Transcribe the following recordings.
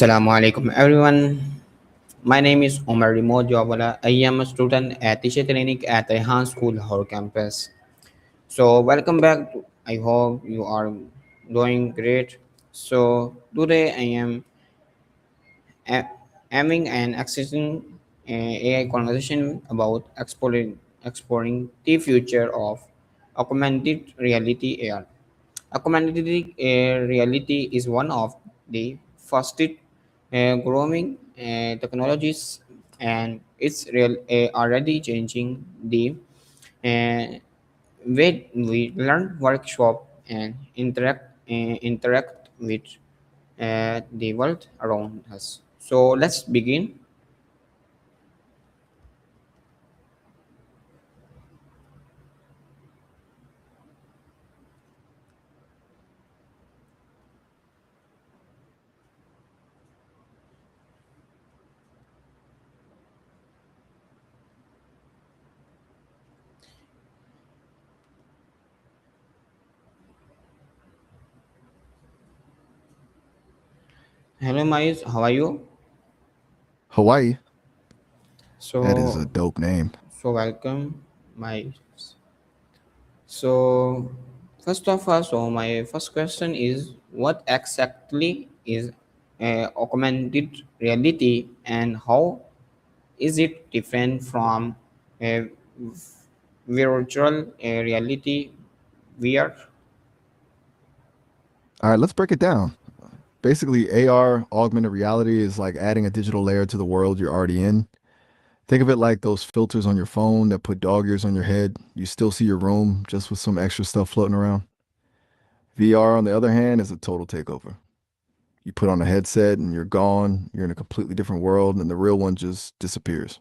Assalamu alaikum everyone. My name is Umar. I am a student at Teacher Training at Rehan School Lahore campus. So welcome back. I hope you are doing great. So today I am a- having an exciting AI conversation about exploring the future of augmented reality AR. Augmented reality is one of the fastest growing technologies, and it's already changing the uh, way we learn, workshop, and interact with the world around us. So let's begin. Hello, Mayus. How are you? Hawaii. That is a So, dope name. welcome, my. So, first of all, so my first question is what exactly is augmented reality and how is it different from a virtual reality VR? All right, let's break it down. Basically, AR, augmented reality, is like adding a digital layer to the world you're already in. Think of it like those filters on your phone that put dog ears on your head. You still see your room just with some extra stuff floating around. VR, on the other hand, is a total takeover. You put on a headset and you're gone. You're in a completely different world, and the real one just disappears.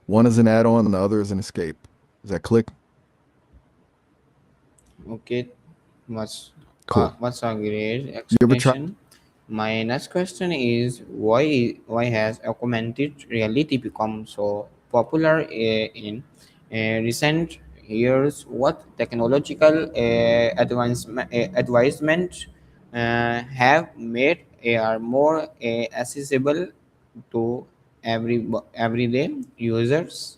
One is an add on, and the other is an escape. Does that click? Okay, what's Cool. what's a great You ever try? explanation. My next question is why has augmented reality become so popular in recent years? What technological advancement have made AR more accessible to everyday users?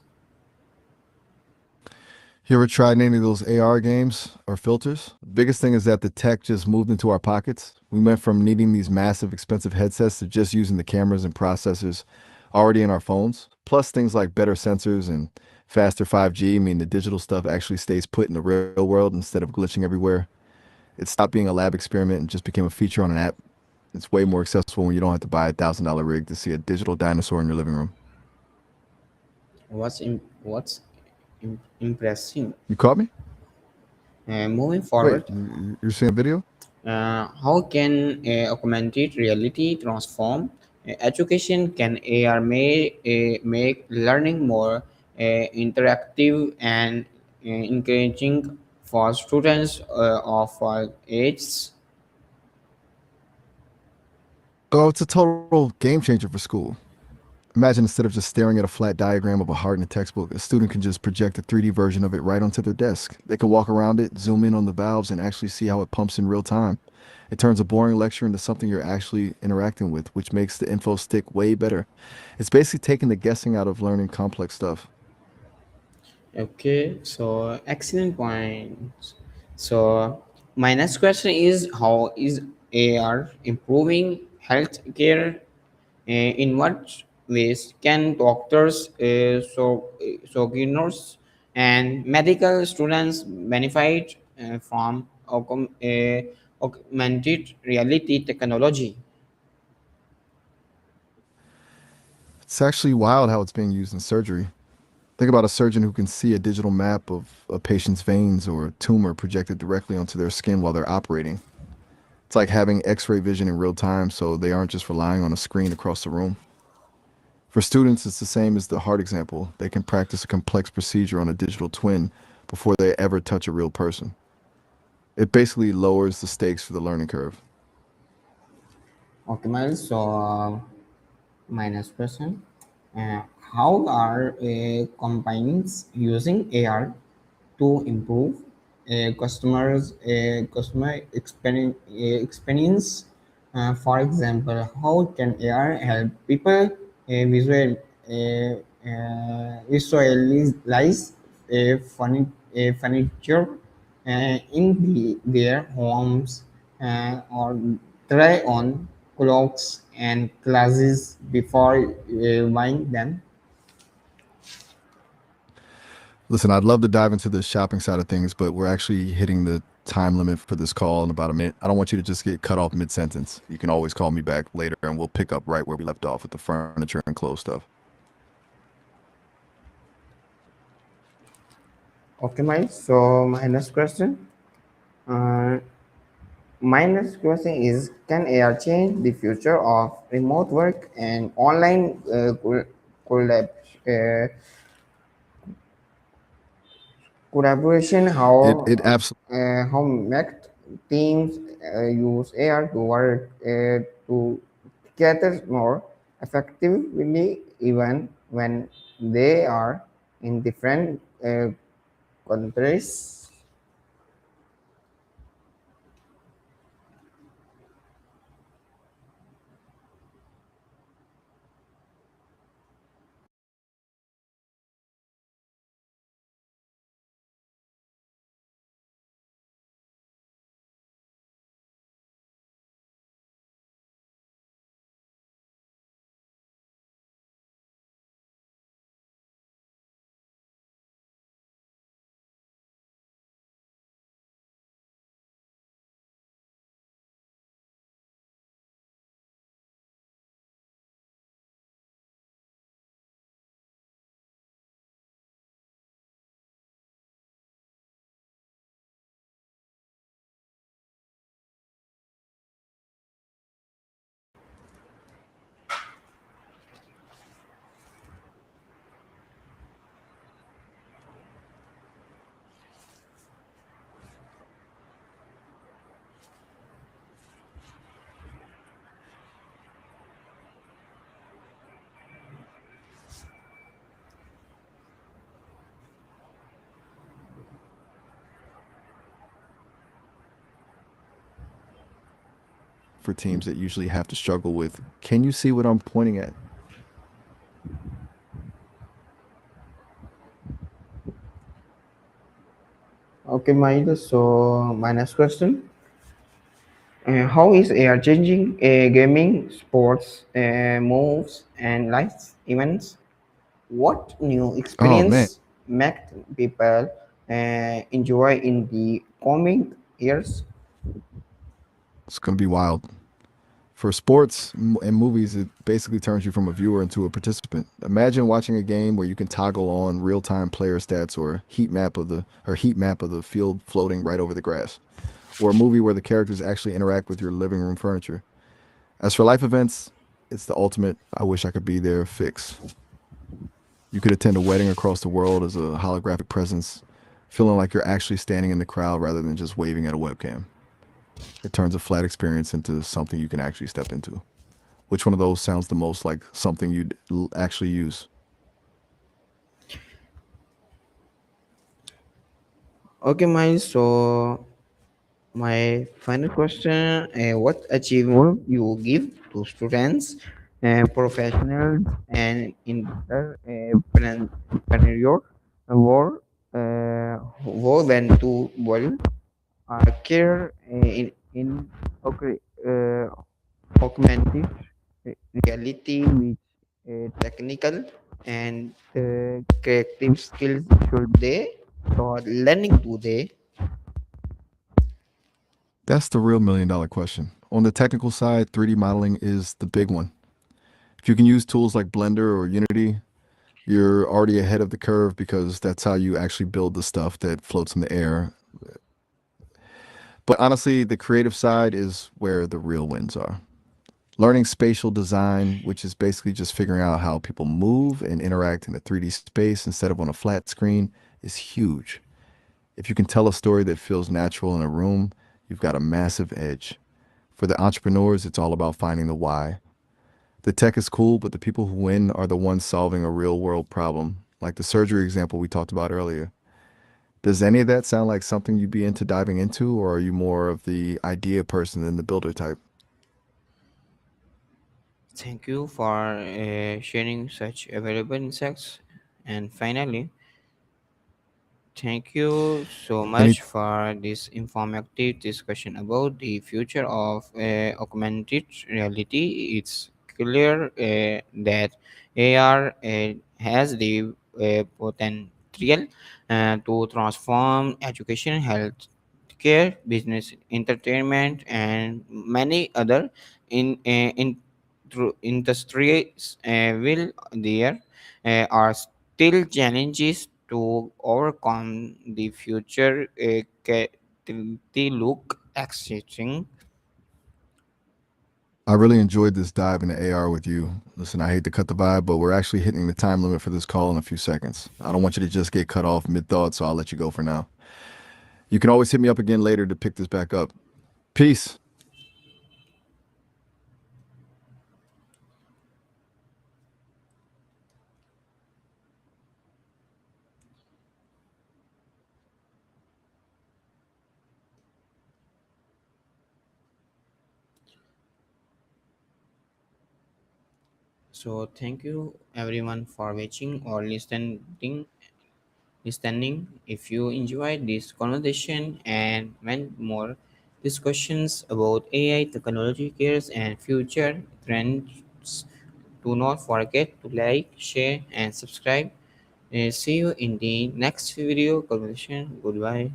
You ever tried any of those AR games or filters? The biggest thing is that the tech just moved into our pockets. We went from needing these massive, expensive headsets to just using the cameras and processors already in our phones. Plus, things like better sensors and faster 5G mean the digital stuff actually stays put in the real world instead of glitching everywhere. It stopped being a lab experiment and just became a feature on an app. It's way more accessible when you don't have to buy $1,000 rig to see a digital dinosaur in your living room. What's impressive. You caught me? Moving Wait, forward, you're seeing a video? how can augmented reality transform education? Can AR make learning more interactive and encouraging for students of all ages? Oh, it's a total game changer for school. Imagine instead of just staring at a flat diagram of a heart in a textbook, a student can just project a 3D version of it right onto their desk. They can walk around it, zoom in on the valves, and actually see how it pumps in real time. It turns a boring lecture into something you're actually interacting with, which makes the info stick way better. It's basically taking the guessing out of learning complex stuff. Okay, so excellent points. So my next question is how is AR improving healthcare? In what ways can doctors, sojourners, and medical students benefit from augmented reality technology? It's actually wild how it's being used in surgery. Think about a surgeon who can see a digital map of a patient's veins or a tumor projected directly onto their skin while they're operating. It's like having x ray vision in real time, so they aren't just relying on a screen across the room. For students, it's the same as the heart example. They can practice a complex procedure on a digital twin before they ever touch a real person. It basically lowers the stakes for the learning curve. Okay, Miles. So my next question: how are companies using AR to improve customer experience For example, how can AR help people visualize furniture in their homes or try on clothes and classes before buying them? Listen, I'd love to dive into the shopping side of things, but we're actually hitting the time limit for this call in about a minute. I don't want you to just get cut off mid sentence. You can always call me back later and we'll pick up right where we left off with the furniture and clothes stuff. Okay, Mike. So my next question. Uh, My next question is, can AI change the future of remote work and online collab, uh, collaboration? It absolutely. How Mac teams use AI to work to together more effectively, even when they are in different countries? For teams that usually have to struggle with. Can you see what I'm pointing at? Okay, Maida. So my next question. How is AR changing gaming, sports, moves, and live events? What new Oh man, experience make people enjoy in the coming years? it's gonna be wild. For sports and movies, it basically turns you from a viewer into a participant. Imagine watching a game where you can toggle on real-time player stats or heat map of the field floating right over the grass, or a movie where the characters actually interact with your living room furniture. As for life events, it's the ultimate I wish I could be there fix. You could attend a wedding across the world as a holographic presence, feeling like you're actually standing in the crowd rather than just waving at a webcam. It turns a flat experience into something you can actually step into. Which one of those sounds the most like something you'd actually use? Okay, Miles. So my final question: what achievement you give to students, professionals, and entrepreneurs who want to build a career in okay, augmented reality with technical and creative skills should they or learning today? That's the real $1 million question. On the technical side, 3D modeling is the big one. If you can use tools like Blender or Unity, you're already ahead of the curve because that's how you actually build the stuff that floats in the air. But honestly, the creative side is where the real wins are. Learning spatial design, which is basically just figuring out how people move and interact in a 3D space instead of on a flat screen, is huge. If you can tell a story that feels natural in a room, you've got a massive edge. For the entrepreneurs, it's all about finding the why. The tech is cool, but the people who win are the ones solving a real world problem, like the surgery example we talked about earlier. Does any of that sound like something you'd be into diving into, or are you more of the idea person than the builder type? Thank you for sharing such valuable insights. And finally, thank you so Any much for this informative discussion about the future of augmented reality. It's clear that AR has the potential to transform education, healthcare, business, entertainment, and many other industries. Will there are still challenges to overcome. The future they look exciting. I really enjoyed this dive into AR with you. Listen, I hate to cut the vibe, but we're actually hitting the time limit for this call in a few seconds. I don't want you to just get cut off mid-thought, so I'll let you go for now. You can always hit me up again later to pick this back up. Peace. So thank you everyone for watching or listening. If you enjoyed this conversation and want more discussions about AI technology cares and future trends, do not forget to like, share, and subscribe. See you in the next video conversation. Goodbye.